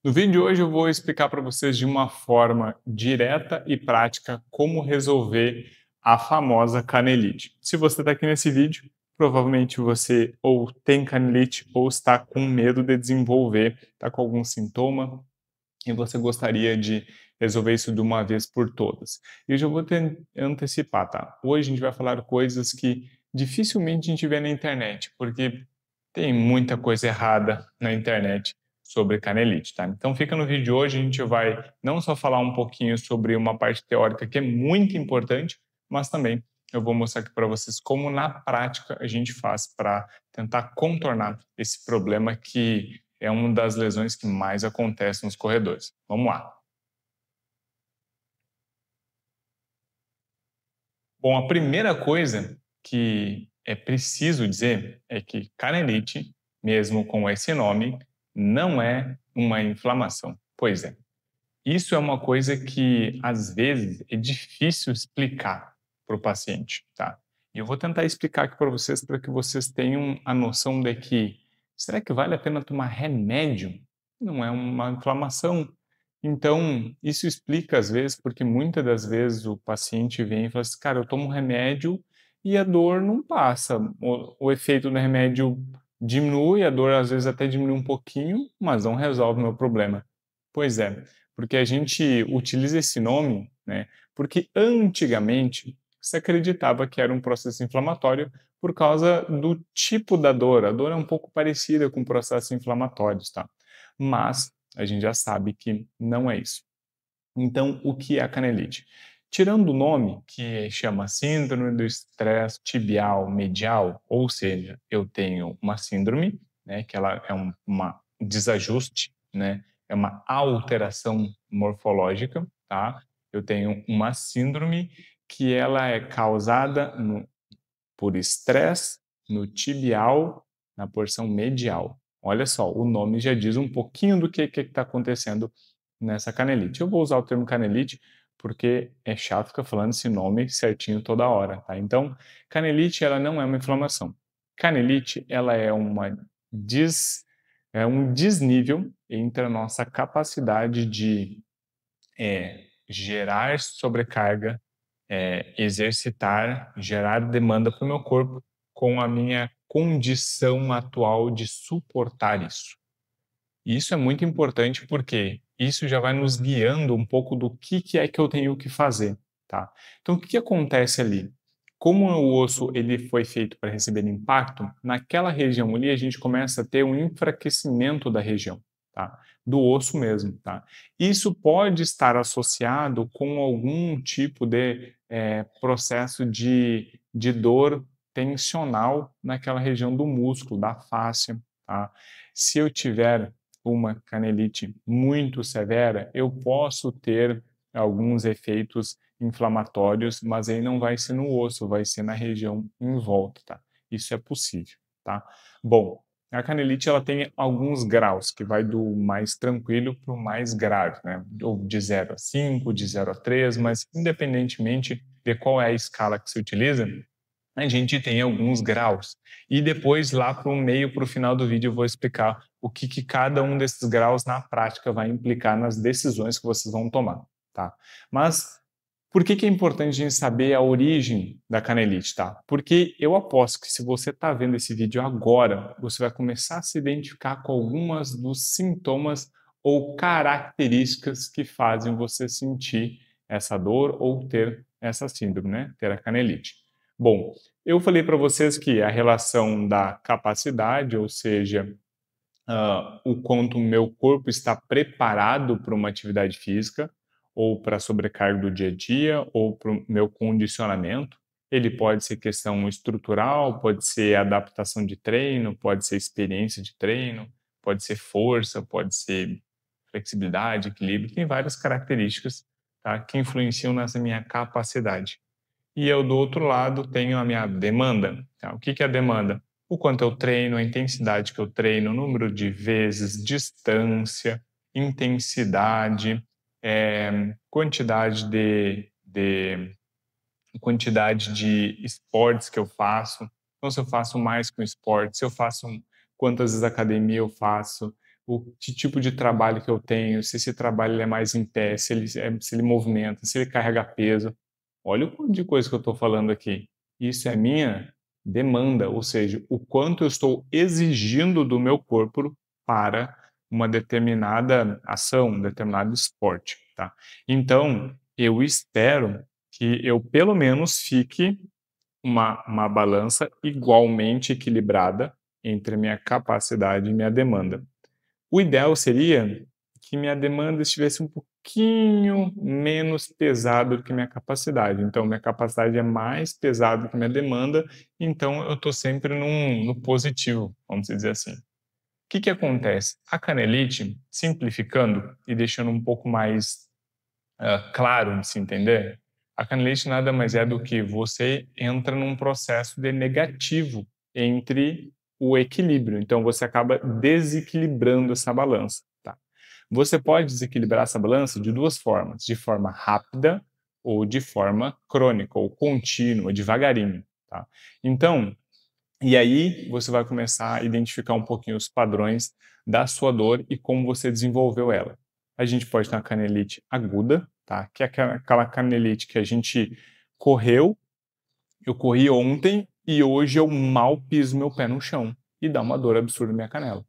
No vídeo de hoje eu vou explicar para vocês de uma forma direta e prática como resolver a famosa canelite. Se você está aqui nesse vídeo, provavelmente você ou tem canelite ou está com medo de desenvolver, está com algum sintoma e você gostaria de resolver isso de uma vez por todas. E eu já vou antecipar, tá? Hoje a gente vai falar coisas que dificilmente a gente vê na internet, porque tem muita coisa errada na internet sobre canelite, tá? Então fica no vídeo de hoje, a gente vai não só falar um pouquinho sobre uma parte teórica que é muito importante, mas também eu vou mostrar aqui para vocês como na prática a gente faz para tentar contornar esse problema que é uma das lesões que mais acontecem nos corredores. Vamos lá. Bom, a primeira coisa que é preciso dizer é que canelite, mesmo com esse nome, não é uma inflamação. Pois é. Isso é uma coisa que, às vezes, é difícil explicar para o paciente, tá? E eu vou tentar explicar aqui para que vocês tenham a noção de que, será que vale a pena tomar remédio? Não é uma inflamação. Então, isso explica, às vezes, porque muitas das vezes o paciente vem e fala assim, cara, eu tomo um remédio e a dor não passa. O efeito do remédio diminui, a dor às vezes até diminui um pouquinho, mas não resolve o meu problema. Pois é, porque a gente utiliza esse nome, né, porque antigamente se acreditava que era um processo inflamatório por causa do tipo da dor. A dor é um pouco parecida com processos inflamatórios, tá? Mas a gente já sabe que não é isso. Então, o que é a canelite? Tirando o nome, que chama Síndrome do Estresse Tibial Medial, ou seja, eu tenho uma síndrome, né, que ela é uma desajuste, né, é uma alteração morfológica, tá? Eu tenho uma síndrome que ela é causada por estresse no tibial, na porção medial. Olha só, o nome já diz um pouquinho do que está acontecendo nessa canelite. Eu vou usar o termo canelite porque é chato ficar falando esse nome certinho toda hora, tá? Então, canelite ela não é uma inflamação. Canelite ela é um desnível entre a nossa capacidade de gerar sobrecarga, exercitar, gerar demanda para o meu corpo com a minha condição atual de suportar isso. E isso é muito importante porque isso já vai nos guiando um pouco do que é que eu tenho que fazer, tá? Então, o que acontece ali? Como o osso ele foi feito para receber impacto, naquela região ali a gente começa a ter um enfraquecimento da região, tá? Do osso mesmo, tá? Isso pode estar associado com algum tipo de processo de dor tensional naquela região do músculo, da fáscia, tá? Se eu tiver uma canelite muito severa, eu posso ter alguns efeitos inflamatórios, mas aí não vai ser no osso, vai ser na região em volta, tá? Isso é possível, tá? Bom, a canelite ela tem alguns graus, que vai do mais tranquilo para o mais grave, né? Ou de 0 a 5, de 0 a 3, mas independentemente de qual é a escala que se utiliza, a gente tem alguns graus. E depois, lá para o meio, para o final do vídeo, eu vou explicar o que cada um desses graus na prática vai implicar nas decisões que vocês vão tomar, tá? Mas por que é importante a gente saber a origem da canelite, tá? Porque eu aposto que se você está vendo esse vídeo agora, você vai começar a se identificar com algumas dos sintomas ou características que fazem você sentir essa dor ou ter essa síndrome, né? Ter a canelite. Bom, eu falei para vocês que a relação da capacidade, ou seja, o quanto o meu corpo está preparado para uma atividade física, ou para a sobrecarga do dia a dia, ou para o meu condicionamento. Ele pode ser questão estrutural, pode ser adaptação de treino, pode ser experiência de treino, pode ser força, pode ser flexibilidade, equilíbrio, tem várias características, tá, que influenciam nessa minha capacidade. E eu, do outro lado, tenho a minha demanda. Tá? O que é a demanda? O quanto eu treino, a intensidade que eu treino, o número de vezes, distância, intensidade, quantidade de esportes que eu faço. Então, se eu faço mais com esporte, se eu faço quantas vezes academia eu faço, que tipo de trabalho que eu tenho, se esse trabalho ele é mais em pé, se ele movimenta, se ele carrega peso. Olha o quanto de coisa que eu estou falando aqui. Isso é minha demanda, ou seja, o quanto eu estou exigindo do meu corpo para uma determinada ação, um determinado esporte, tá? Então, eu espero que eu pelo menos fique uma balança igualmente equilibrada entre a minha capacidade e minha demanda. O ideal seria que minha demanda estivesse um pouquinho menos pesada do que minha capacidade. Então, minha capacidade é mais pesada que minha demanda, então eu estou sempre no positivo, vamos dizer assim. O que que acontece? A canelite, simplificando e deixando um pouco mais claro de se entender, a canelite nada mais é do que você entra num processo de negativo entre o equilíbrio. Então, você acaba desequilibrando essa balança. Tá? Você pode desequilibrar essa balança de duas formas: de forma rápida ou de forma crônica, ou contínua, devagarinho. Tá? Então, e aí você vai começar a identificar um pouquinho os padrões da sua dor e como você desenvolveu ela. A gente pode ter uma canelite aguda, tá? Que é aquela canelite que a gente correu, eu corri ontem e hoje eu mal piso meu pé no chão e dá uma dor absurda na minha canela.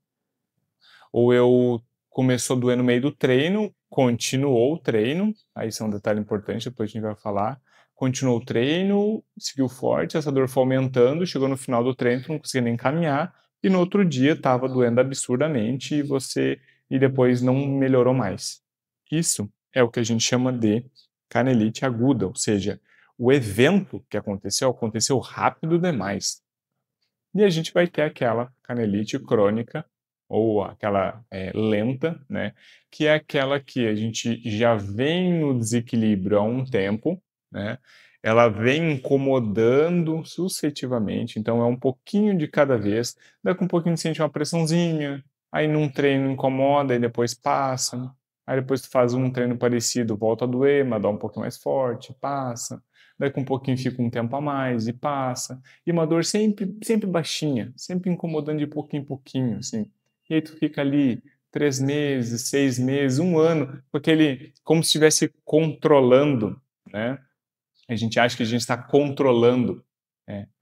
Ou eu começou a doer no meio do treino, continuou o treino, aí isso é um detalhe importante, depois a gente vai falar, continuou o treino, seguiu forte, essa dor foi aumentando, chegou no final do treino, não conseguia nem caminhar, e no outro dia estava doendo absurdamente e depois não melhorou mais. Isso é o que a gente chama de canelite aguda, ou seja, o evento que aconteceu rápido demais. E a gente vai ter aquela canelite crônica, ou aquela lenta, né? Que é aquela que a gente já vem no desequilíbrio há um tempo, né? Ela vem incomodando sucessivamente, então é um pouquinho de cada vez. Daqui um pouquinho sente uma pressãozinha, aí num treino incomoda e depois passa. Aí depois tu faz um treino parecido, volta a doer, mas dá um pouquinho mais forte, passa. Daqui um pouquinho fica um tempo a mais e passa. E uma dor sempre baixinha, sempre incomodando de pouquinho em pouquinho, assim. E aí tu fica ali 3 meses, 6 meses, um ano, com aquele, como se estivesse controlando, né? A gente acha que a gente está controlando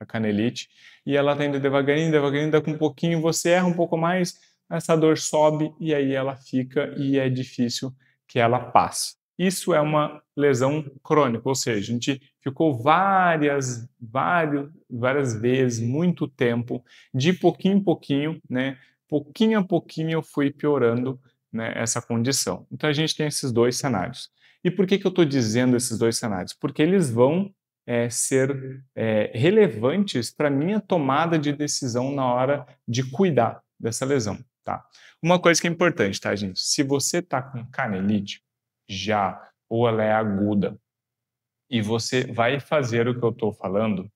a canelite e ela tá indo devagarinho, devagarinho, daqui um pouquinho você erra um pouco mais, essa dor sobe e aí ela fica e é difícil que ela passe. Isso é uma lesão crônica, ou seja, a gente ficou várias vezes, muito tempo, de pouquinho em pouquinho, né? Pouquinho a pouquinho eu fui piorando, né, essa condição. Então a gente tem esses dois cenários. E por que eu estou dizendo esses dois cenários? Porque eles vão ser relevantes para a minha tomada de decisão na hora de cuidar dessa lesão. Tá? Uma coisa que é importante, tá, gente? Se você está com canelite já, ou ela é aguda, e você vai fazer o que eu estou falando,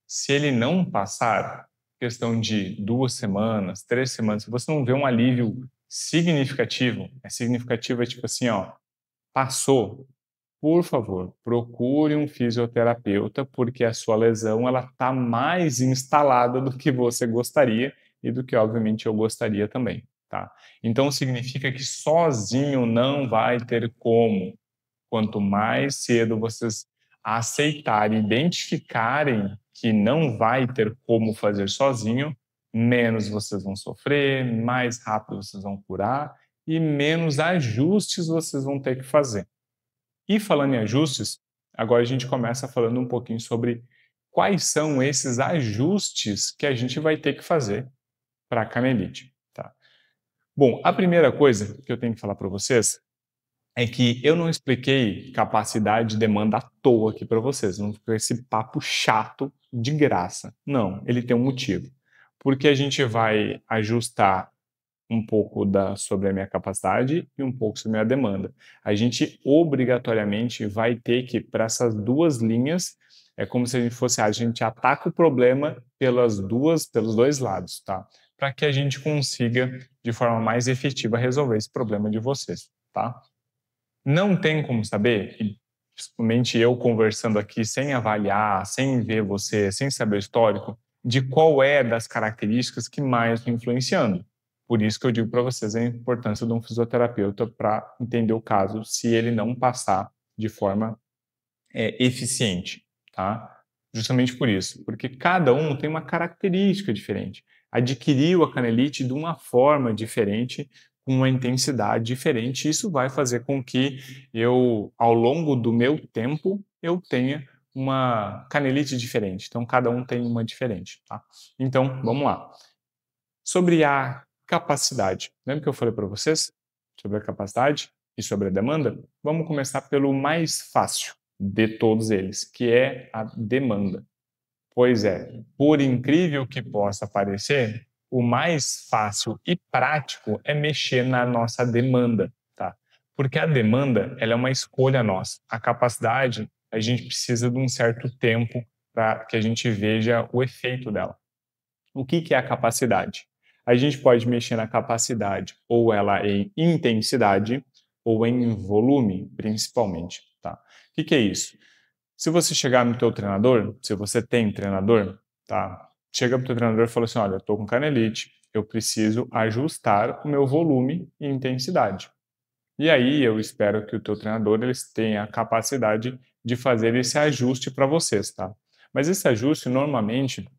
se ele não passar, questão de 2 semanas, 3 semanas, se você não vê um alívio significativo, significativo é tipo assim, ó, passou, por favor, procure um fisioterapeuta, porque a sua lesão ela está mais instalada do que você gostaria e do que, obviamente, eu gostaria também, tá? Então, significa que sozinho não vai ter como. Quanto mais cedo vocês aceitarem, identificarem que não vai ter como fazer sozinho, menos vocês vão sofrer, mais rápido vocês vão curar e menos ajustes vocês vão ter que fazer. E falando em ajustes, agora a gente começa falando um pouquinho sobre quais são esses ajustes que a gente vai ter que fazer para a canelite. Tá? Bom, a primeira coisa que eu tenho que falar para vocês é que eu não expliquei capacidade e demanda à toa aqui para vocês, não ficou esse papo chato de graça. Não, ele tem um motivo. Porque a gente vai ajustar um pouco sobre a minha capacidade e um pouco sobre a minha demanda. A gente obrigatoriamente vai ter que, para essas duas linhas, é como se a gente fosse, a gente ataca o problema pelos dois lados, tá? Para que a gente consiga, de forma mais efetiva, resolver esse problema de vocês, tá? Não tem como saber, e principalmente eu conversando aqui sem avaliar, sem ver você, sem saber o histórico, de qual é das características que mais estão influenciando. Por isso que eu digo para vocês a importância de um fisioterapeuta para entender o caso, se ele não passar de forma eficiente, tá? Justamente por isso, porque cada um tem uma característica diferente. Adquiriu a canelite de uma forma diferente, com uma intensidade diferente. Isso vai fazer com que eu, ao longo do meu tempo, eu tenha uma canelite diferente. Então, cada um tem uma diferente, tá? Então, vamos lá. Sobre a capacidade. Lembra que eu falei para vocês sobre a capacidade e sobre a demanda? Vamos começar pelo mais fácil de todos eles, que é a demanda. Pois é, por incrível que possa parecer, o mais fácil e prático é mexer na nossa demanda, tá? Porque a demanda, ela é uma escolha nossa. A capacidade, a gente precisa de um certo tempo para que a gente veja o efeito dela. O que é a capacidade? A gente pode mexer na capacidade ou ela em intensidade ou em volume, principalmente, tá? O que é isso? Se você chegar no teu treinador, se você tem treinador, tá? Chega pro teu treinador e fala assim, olha, eu tô com canelite, eu preciso ajustar o meu volume e intensidade. E aí eu espero que o teu treinador eles tenha a capacidade de fazer esse ajuste para vocês, tá? Mas esse ajuste normalmente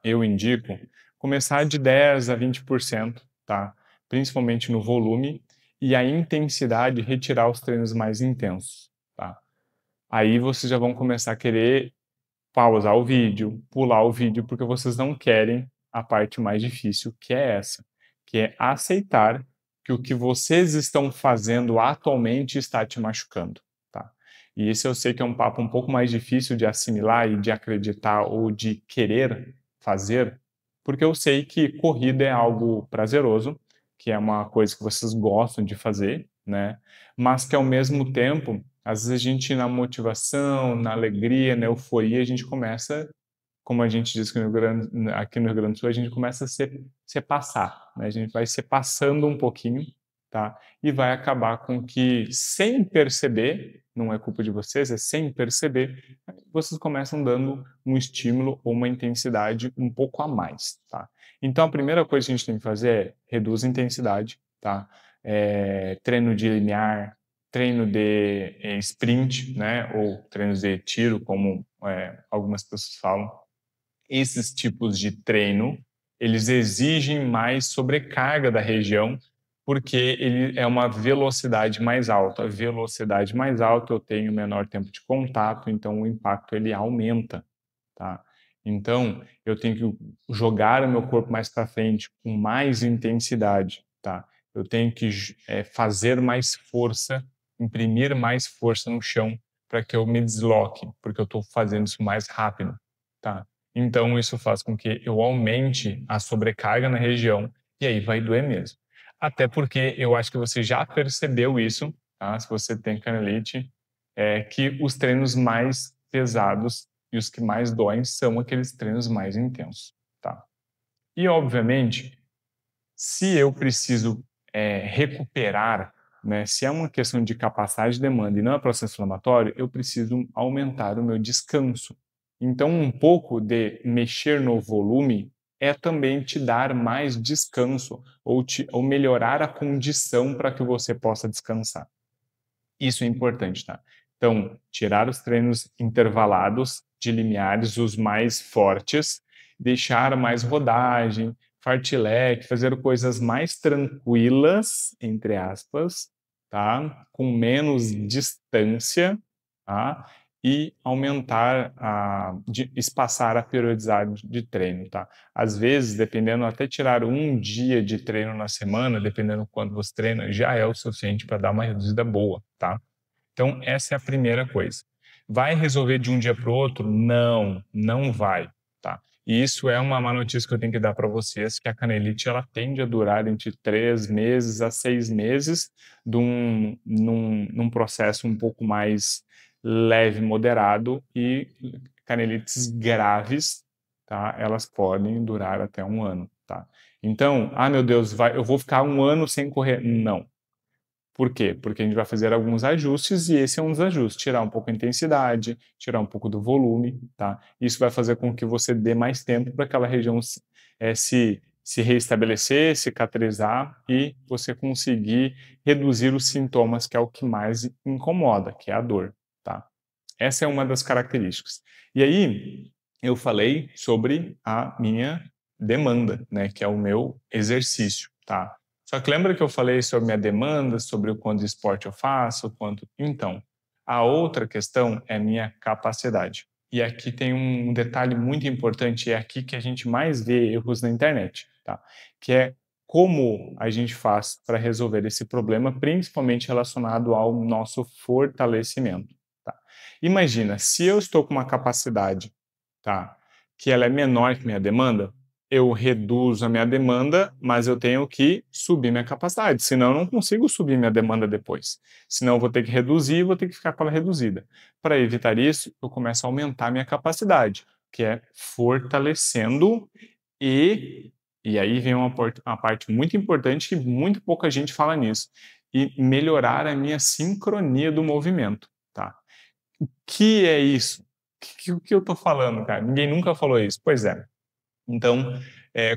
eu indico começar de 10 a 20%, tá? Principalmente no volume e a intensidade, retirar os treinos mais intensos, tá? Aí vocês já vão começar a querer pausar o vídeo, pular o vídeo, porque vocês não querem a parte mais difícil, que é essa, que é aceitar que o que vocês estão fazendo atualmente está te machucando, tá? E esse eu sei que é um papo um pouco mais difícil de assimilar e de acreditar ou de querer fazer, porque eu sei que corrida é algo prazeroso, que é uma coisa que vocês gostam de fazer, né? Mas que ao mesmo tempo, às vezes a gente na motivação, na alegria, na euforia, a gente começa, como a gente diz aqui no Rio Grande do Sul, a gente começa a se passar, né? A gente vai se passando um pouquinho, tá? E vai acabar com que, sem perceber, não é culpa de vocês, é sem perceber, vocês começam dando um estímulo ou uma intensidade um pouco a mais, tá? Então, a primeira coisa que a gente tem que fazer é reduz a intensidade, tá? Treino de limiar, treino de sprint, né? Ou treinos de tiro, como algumas pessoas falam. Esses tipos de treino, eles exigem mais sobrecarga da região, porque ele é uma velocidade mais alta. A velocidade mais alta, eu tenho menor tempo de contato, então o impacto ele aumenta, tá? Então, eu tenho que jogar o meu corpo mais para frente, com mais intensidade, tá? Eu tenho que fazer mais força, imprimir mais força no chão para que eu me desloque, porque eu estou fazendo isso mais rápido, tá? Então, isso faz com que eu aumente a sobrecarga na região e aí vai doer mesmo. Até porque eu acho que você já percebeu isso, tá? Se você tem canelite, que os treinos mais pesados e os que mais doem são aqueles treinos mais intensos, tá? E, obviamente, se eu preciso recuperar, né, se é uma questão de capacidade de demanda e não é processo inflamatório, eu preciso aumentar o meu descanso. Então, um pouco de mexer no volume é também te dar mais descanso ou melhorar a condição para que você possa descansar. Isso é importante, tá? Então, tirar os treinos intervalados de limiares, os mais fortes, deixar mais rodagem, fartlek, fazer coisas mais tranquilas, entre aspas, tá? Com menos distância, tá? E aumentar espaçar a periodicidade de treino, tá? Às vezes, dependendo, até tirar um dia de treino na semana, dependendo do quanto você treina, já é o suficiente para dar uma reduzida boa, tá? Então, essa é a primeira coisa. Vai resolver de um dia para o outro? Não, não vai, tá? E isso é uma má notícia que eu tenho que dar para vocês, que a canelite ela tende a durar entre 3 meses a 6 meses num processo um pouco mais leve, moderado, e canelites graves, tá? Elas podem durar até 1 ano, tá? Então, meu Deus, eu vou ficar 1 ano sem correr? Não. Por quê? Porque a gente vai fazer alguns ajustes e esse é um dos ajustes, tirar um pouco a intensidade, tirar um pouco do volume, tá? Isso vai fazer com que você dê mais tempo para aquela região se reestabelecer, cicatrizar e você conseguir reduzir os sintomas, que é o que mais incomoda, que é a dor, tá? Essa é uma das características. E aí, eu falei sobre a minha demanda, né, que é o meu exercício, tá? Só que lembra que eu falei sobre minha demanda, sobre o quanto de esporte eu faço, quanto... Então, a outra questão é minha capacidade. E aqui tem um detalhe muito importante, é aqui que a gente mais vê erros na internet, tá? Que é como a gente faz para resolver esse problema, principalmente relacionado ao nosso fortalecimento, tá? Imagina, se eu estou com uma capacidade, tá, que ela é menor que minha demanda, eu reduzo a minha demanda, mas eu tenho que subir minha capacidade, senão eu não consigo subir minha demanda depois. Senão eu vou ter que reduzir e vou ter que ficar com ela reduzida. Para evitar isso, eu começo a aumentar minha capacidade, que é fortalecendo e aí vem uma parte muito importante que muito pouca gente fala nisso, e melhorar a minha sincronia do movimento, tá? O que é isso? O que eu estou falando, cara? Ninguém nunca falou isso. Pois é. Então,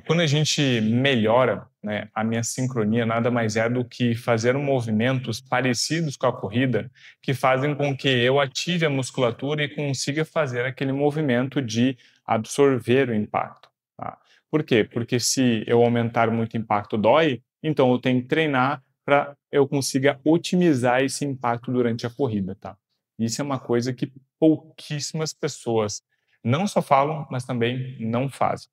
quando a gente melhora, né, a minha sincronia nada mais é do que fazer movimentos parecidos com a corrida, que fazem com que eu ative a musculatura e consiga fazer aquele movimento de absorver o impacto, tá? Por quê? Porque se eu aumentar muito o impacto dói, então eu tenho que treinar para eu consiga otimizar esse impacto durante a corrida, tá? Isso é uma coisa que pouquíssimas pessoas não só falam, mas também não fazem.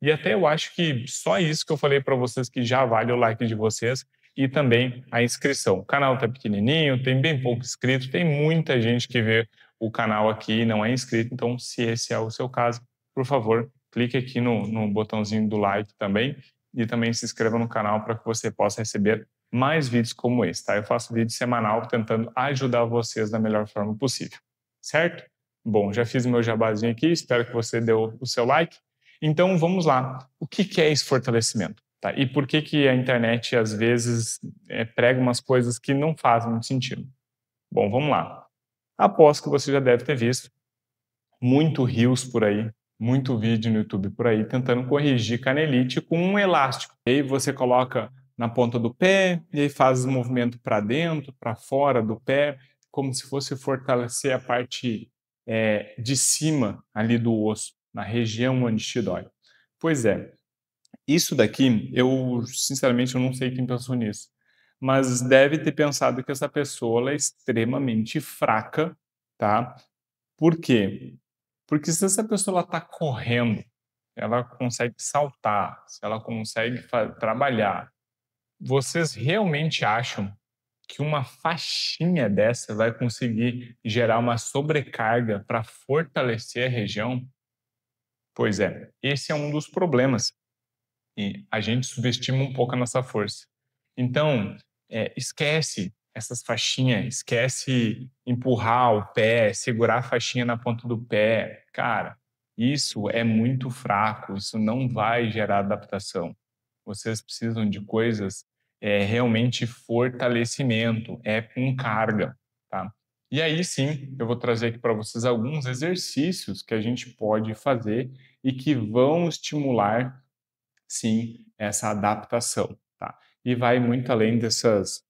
E até eu acho que só isso que eu falei para vocês que já vale o like de vocês e também a inscrição. O canal tá pequenininho, tem bem pouco inscrito, tem muita gente que vê o canal aqui e não é inscrito, então se esse é o seu caso, por favor, clique aqui no botãozinho do like também e também se inscreva no canal para que você possa receber mais vídeos como esse, tá? Eu faço vídeo semanal tentando ajudar vocês da melhor forma possível, certo? Bom, já fiz meu jabazinho aqui, espero que você deu o seu like. Então, vamos lá. O que é esse fortalecimento? Tá? E por que a internet, às vezes, prega umas coisas que não fazem muito sentido? Bom, vamos lá. Aposto que você já deve ter visto muito reels por aí, muito vídeo no YouTube por aí, tentando corrigir canelite com um elástico. E aí você coloca na ponta do pé, e aí faz o movimento para dentro, para fora do pé, como se fosse fortalecer a parte de cima ali do osso, na região onde te dói. Pois é, isso daqui, eu sinceramente eu não sei quem pensou nisso, mas deve ter pensado que essa pessoa ela é extremamente fraca, tá? Por quê? Porque se essa pessoa está correndo, ela consegue saltar, se ela consegue trabalhar, vocês realmente acham que uma faixinha dessa vai conseguir gerar uma sobrecarga para fortalecer a região? Pois é, esse é um dos problemas. E a gente subestima um pouco a nossa força. Então, esquece essas faixinhas, esquece empurrar o pé, segurar a faixinha na ponta do pé. Cara, isso é muito fraco, isso não vai gerar adaptação. Vocês precisam de coisas, realmente fortalecimento, é com carga, tá? E aí sim, eu vou trazer aqui para vocês alguns exercícios que a gente pode fazer e que vão estimular sim, essa adaptação, tá? E vai muito além dessas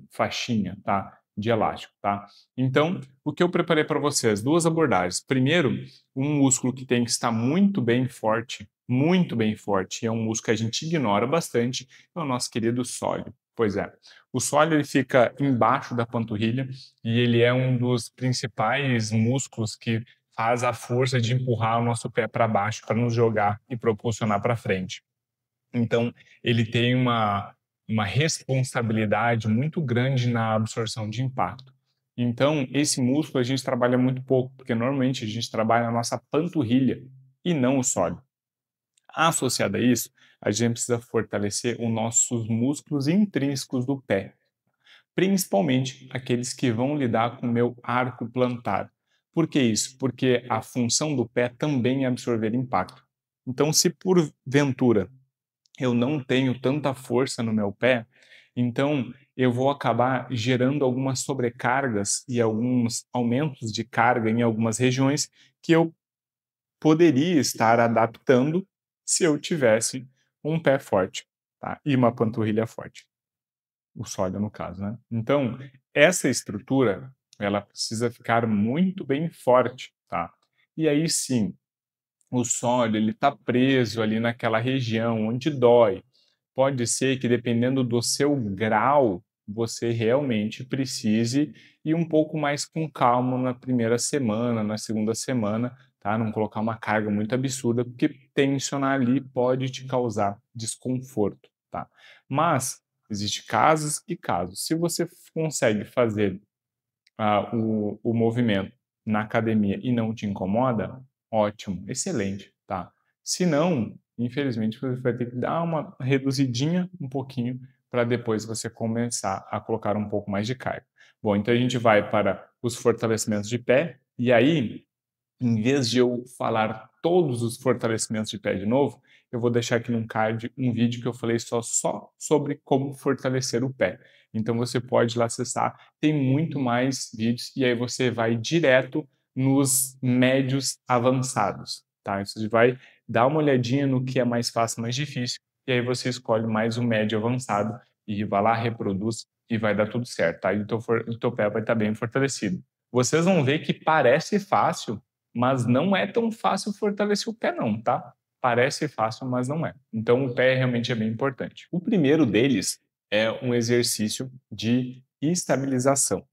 faixinha, tá? De elástico, tá? Então, o que eu preparei para vocês? Duas abordagens. Primeiro, um músculo que tem que estar muito bem forte, e é um músculo que a gente ignora bastante, é o nosso querido sólio. Pois é, o sólio ele fica embaixo da panturrilha e ele é um dos principais músculos que faz a força de empurrar o nosso pé para baixo para nos jogar e propulsionar para frente. Então, ele tem uma responsabilidade muito grande na absorção de impacto. Então, esse músculo a gente trabalha muito pouco, porque normalmente a gente trabalha na nossa panturrilha e não o sólio. Associado a isso, a gente precisa fortalecer os nossos músculos intrínsecos do pé, principalmente aqueles que vão lidar com o meu arco plantar. Por que isso? Porque a função do pé também é absorver impacto. Então, se porventura eu não tenho tanta força no meu pé, então eu vou acabar gerando algumas sobrecargas e alguns aumentos de carga em algumas regiões que eu poderia estar adaptando se eu tivesse um pé forte, tá? E uma panturrilha forte. O sólido no caso, né. Então, essa estrutura, ela precisa ficar muito bem forte, tá. E aí sim, o sólido ele está preso ali naquela região onde dói. Pode ser que dependendo do seu grau, você realmente precise ir um pouco mais com calma na primeira semana, na segunda semana, tá? Não colocar uma carga muito absurda, porque tensionar ali pode te causar desconforto, tá? Mas existe casos e casos. Se você consegue fazer o movimento na academia e não te incomoda, ótimo, excelente, tá? Se não, infelizmente você vai ter que dar uma reduzidinha um pouquinho para depois você começar a colocar um pouco mais de carga. Bom, então a gente vai para os fortalecimentos de pé, e aí em vez de eu falar todos os fortalecimentos de pé de novo, eu vou deixar aqui num card um vídeo que eu falei só sobre como fortalecer o pé. Então você pode lá acessar, tem muito mais vídeos e aí você vai direto nos médios avançados, tá? Então você vai dar uma olhadinha no que é mais fácil, mais difícil, e aí você escolhe mais o médio avançado e vai lá, reproduz e vai dar tudo certo, tá? E o teu pé vai estar bem fortalecido. Vocês vão ver que parece fácil, mas não é tão fácil fortalecer o pé não, tá? Parece fácil, mas não é. Então o pé realmente é bem importante. O primeiro deles é um exercício de estabilização.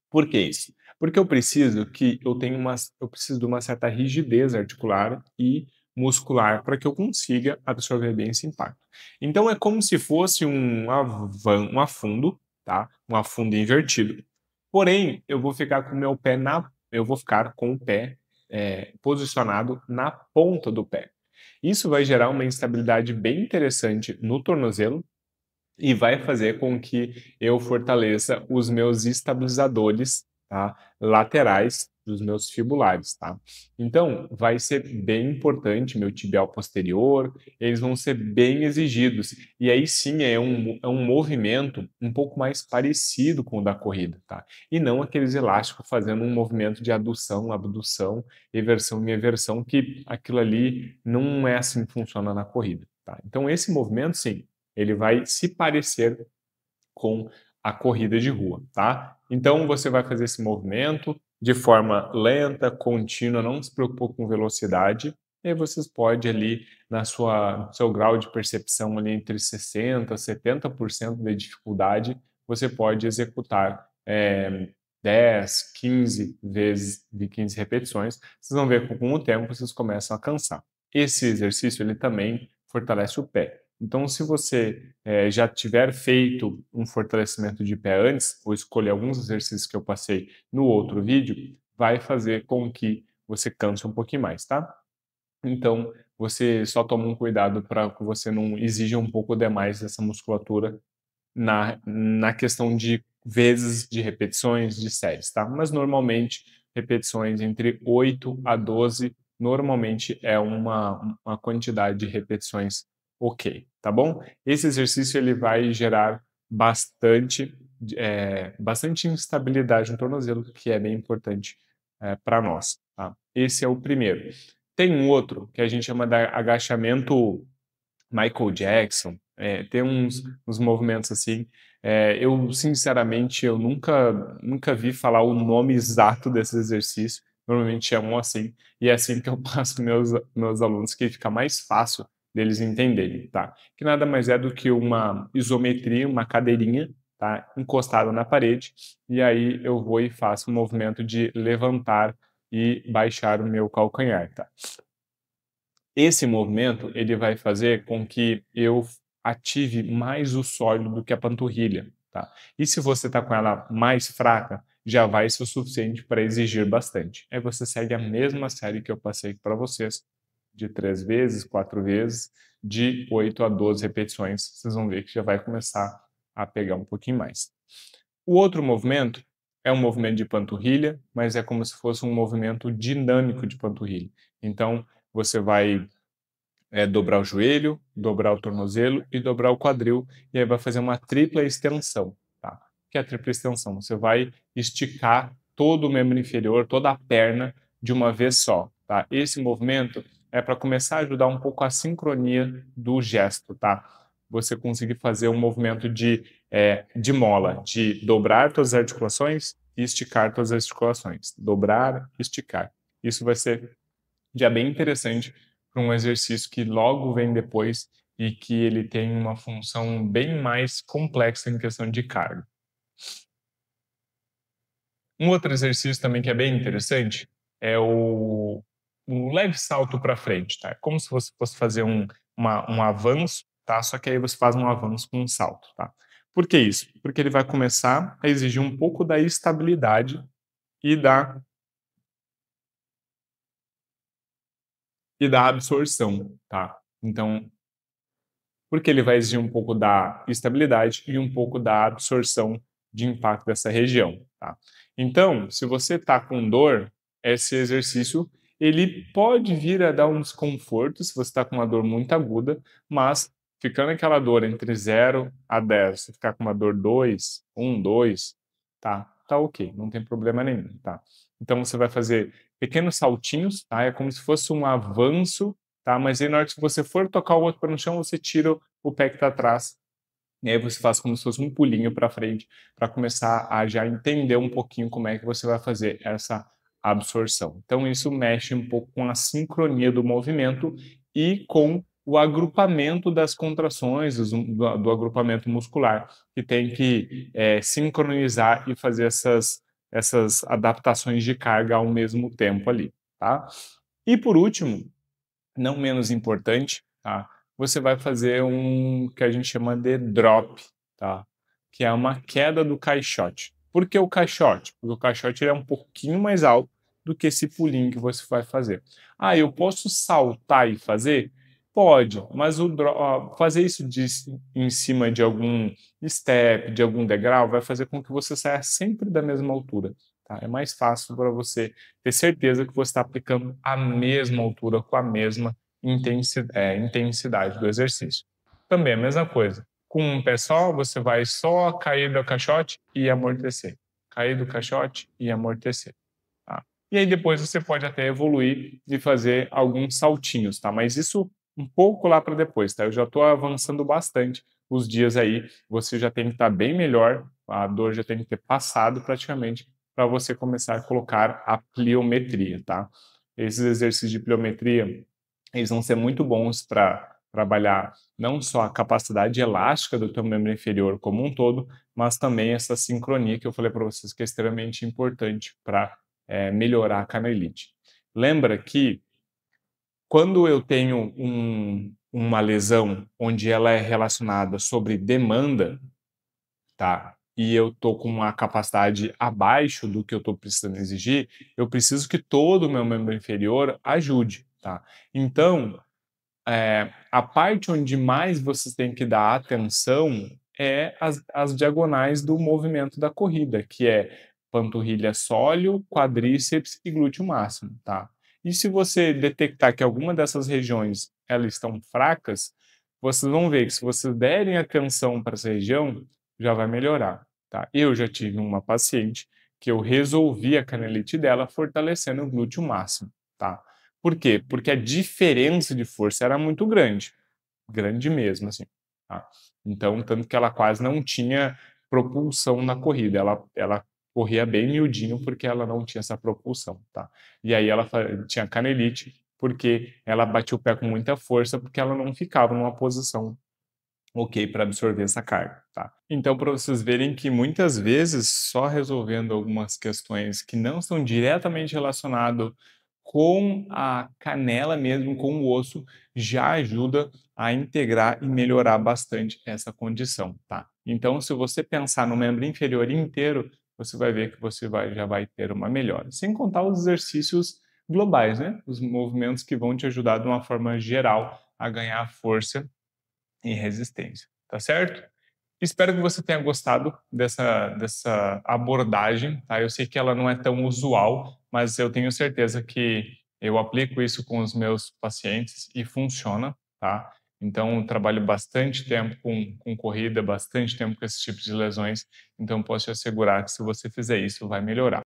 Por que isso? Porque eu preciso de uma certa rigidez articular e muscular para que eu consiga absorver bem esse impacto. Então é como se fosse um afundo, tá? Um afundo invertido. Porém, eu vou ficar com o pé posicionado na ponta do pé. Isso vai gerar uma instabilidade bem interessante no tornozelo e vai fazer com que eu fortaleça os meus estabilizadores, tá, laterais dos meus fibulares, tá. Então, vai ser bem importante, meu tibial posterior, eles vão ser bem exigidos. E aí sim é um movimento um pouco mais parecido com o da corrida, tá. E não aqueles elásticos fazendo um movimento de adução, abdução, eversão e eversão, que aquilo ali não é assim que funciona na corrida, tá. Então esse movimento sim, ele vai se parecer com a corrida de rua, tá? Então você vai fazer esse movimento de forma lenta, contínua, não se preocupe com velocidade. E aí vocês podem ali no seu grau de percepção ali entre 60 e 70% de dificuldade, você pode executar 10, 15 vezes de 15 repetições. Vocês vão ver que com o tempo vocês começam a cansar. Esse exercício ele também fortalece o pé. Então, se você já tiver feito um fortalecimento de pé antes, ou escolher alguns exercícios que eu passei no outro vídeo, vai fazer com que você canse um pouquinho mais, tá? Então, você só toma um cuidado para que você não exija um pouco demais dessa musculatura na questão de vezes de repetições de séries, tá? Mas normalmente repetições entre 8 a 12 normalmente é uma quantidade de repetições ok, tá bom? Esse exercício ele vai gerar bastante instabilidade no tornozelo, que é bem importante para nós, tá? Esse é o primeiro. Tem um outro que a gente chama de agachamento Michael Jackson, tem uns movimentos assim. Eu, sinceramente, eu nunca vi falar o nome exato desse exercício. Normalmente chamam assim, e é assim que eu passo meus alunos, que fica mais fácil deles entenderem, tá? Que nada mais é do que uma isometria, uma cadeirinha, tá? Encostada na parede, e aí eu vou e faço um movimento de levantar e baixar o meu calcanhar, tá? Esse movimento, ele vai fazer com que eu ative mais o sólido do que a panturrilha, tá? E se você está com ela mais fraca, já vai ser o suficiente para exigir bastante. Aí você segue a mesma série que eu passei para vocês, de 3 vezes, 4 vezes, de 8 a 12 repetições. Vocês vão ver que já vai começar a pegar um pouquinho mais. O outro movimento é um movimento de panturrilha, mas é como se fosse um movimento dinâmico de panturrilha. Então, você vai dobrar o joelho, dobrar o tornozelo e dobrar o quadril, e aí vai fazer uma tripla extensão, tá? O que é a tripla extensão? Você vai esticar todo o membro inferior, toda a perna de uma vez só, tá? Esse movimento é para começar a ajudar um pouco a sincronia do gesto, tá? Você conseguir fazer um movimento de mola, de dobrar todas as articulações e esticar todas as articulações. Dobrar, esticar. Isso vai ser já bem interessante para um exercício que logo vem depois e que ele tem uma função bem mais complexa em questão de carga. Um outro exercício também que é bem interessante é o leve salto para frente, tá? É como se você fosse fazer um avanço, tá? Só que aí você faz um avanço com um salto, tá? Por que isso? Porque ele vai começar a exigir um pouco da estabilidade e da absorção, tá? Então, porque ele vai exigir um pouco da estabilidade e um pouco da absorção de impacto dessa região, tá? Então, se você está com dor, esse exercício ele pode vir a dar um desconforto se você está com uma dor muito aguda, mas ficando aquela dor entre 0 a 10, se ficar com uma dor 2, 1, 2, tá ok, não tem problema nenhum, tá? Então você vai fazer pequenos saltinhos, tá? É como se fosse um avanço, tá? Mas aí na hora que você for tocar o outro pé no chão, você tira o pé que está atrás, e aí você faz como se fosse um pulinho para frente, para começar a já entender um pouquinho como é que você vai fazer essa absorção. Então isso mexe um pouco com a sincronia do movimento e com o agrupamento das contrações, do agrupamento muscular, que tem que sincronizar e fazer essas adaptações de carga ao mesmo tempo ali, tá? E por último, não menos importante, tá? Você vai fazer um que a gente chama de drop, tá? Que é uma queda do caixote. Por que o caixote? Porque o caixote ele é um pouquinho mais alto do que esse pulinho que você vai fazer. Ah, eu posso saltar e fazer? Pode, mas fazer isso em cima de algum step, de algum degrau, vai fazer com que você saia sempre da mesma altura. Tá? É mais fácil para você ter certeza que você está aplicando a mesma altura com a mesma intensidade do exercício. Também a mesma coisa. Com um pé só, você vai só cair do caixote e amortecer. Cair do caixote e amortecer. Tá? E aí depois você pode até evoluir e fazer alguns saltinhos, tá? Mas isso um pouco lá para depois, tá? Eu já estou avançando bastante os dias aí, você já tem que estar bem melhor, a dor já tem que ter passado praticamente para você começar a colocar a pliometria, tá? Esses exercícios de pliometria, eles vão ser muito bons para trabalhar não só a capacidade elástica do teu membro inferior como um todo, mas também essa sincronia que eu falei para vocês que é extremamente importante para melhorar a canelite. Lembra que quando eu tenho uma lesão onde ela é relacionada sobre demanda, tá? E eu tô com uma capacidade abaixo do que eu tô precisando exigir, eu preciso que todo o meu membro inferior ajude, tá? Então, a parte onde mais você tem que dar atenção é as diagonais do movimento da corrida, que é panturrilha sóleo, quadríceps e glúteo máximo, tá? E se você detectar que alguma dessas regiões elas estão fracas, vocês vão ver que se vocês derem atenção para essa região, já vai melhorar, tá? Eu já tive uma paciente que eu resolvi a canelite dela fortalecendo o glúteo máximo, tá? Por quê? Porque a diferença de força era muito grande, grande mesmo, assim, tá? Então, tanto que ela quase não tinha propulsão na corrida, ela corria bem miudinho porque ela não tinha essa propulsão, tá? E aí ela tinha canelite porque ela batia o pé com muita força porque ela não ficava numa posição ok para absorver essa carga, tá? Então, para vocês verem que muitas vezes só resolvendo algumas questões que não estão diretamente relacionadas com a canela mesmo, com o osso, já ajuda a integrar e melhorar bastante essa condição, tá? Então, se você pensar no membro inferior inteiro, você vai ver que você já vai ter uma melhora. Sem contar os exercícios globais, né? Os movimentos que vão te ajudar de uma forma geral a ganhar força e resistência, tá certo? Espero que você tenha gostado dessa abordagem, tá? Eu sei que ela não é tão usual, mas eu tenho certeza que eu aplico isso com os meus pacientes e funciona, tá? Então, eu trabalho bastante tempo com corrida, bastante tempo com esse tipo de lesões, então posso te assegurar que se você fizer isso, vai melhorar.